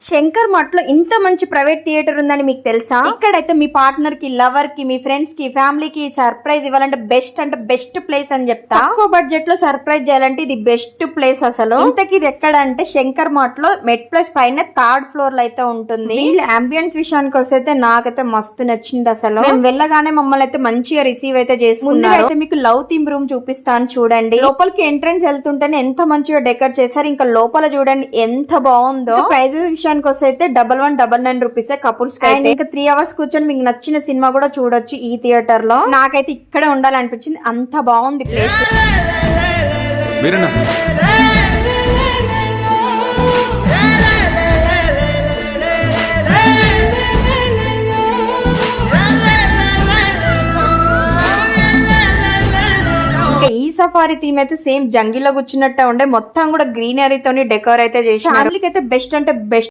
శంకర్ మఠ్ లో ఇంత మంచి ప్రైవేట్ థియేటర్ ఉందని మీకు తెలుసా? ఇక్కడైతే మీ పార్ట్నర్ కి, లవర్ కి, మీ ఫ్రెండ్స్ కి, ఫ్యామిలీకి సర్ప్రైజ్ ఇవ్వాలంటే బెస్ట్ ప్లేస్ అని చెప్తా. తక్కువ బడ్జెట్ లో సర్ప్రైజ్ చేయాలంటే ఇది బెస్ట్ ప్లేస్. అసలు ఇంతకి ఇది ఎక్కడ అంటే శంకర్ మఠ్ లో మెడ్ ప్లస్ పైన థర్డ్ ఫ్లోర్ లో అయితే ఉంటుంది. అంబియన్స్ విషయానికి వస్తే నాకైతే మస్తు నచ్చింది. అసలు మేము వెళ్ళగానే మమ్మల్ని అయితే మంచిగా రిసీవ్ అయితే చేసుకున్నారు. అయితే మీకు లవ్ థీమ్ రూమ్ చూపిస్తాను చూడండి. లోపలికి ఎంట్రన్స్ వెళ్తుంటేనే ఎంత మంచిగా డెకరేట్ చేశారు. ఇంకా లోపల చూడండి ఎంత బాగుందో. ప్రైజెస్ విషయానికి వస్తే 1199 రూపీస్ కపుల్స్ కి. ఇంకా 3 hours కూర్చొని మీకు నచ్చిన సినిమా కూడా చూడొచ్చు ఈ థియేటర్ లో. నాకైతే ఇక్కడే ఉండాలనిపించింది, అంత బాగుంది ప్లేస్. ఈ సఫారీ థీమ్ అయితే సేమ్ జంగిల్లో కూర్చున్నట్టే ఉండే, మొత్తం కూడా గ్రీనరీతోని డెకోర్ అయితే చేసి ఫ్యామిలీకి అయితే బెస్ట్ అంటే బెస్ట్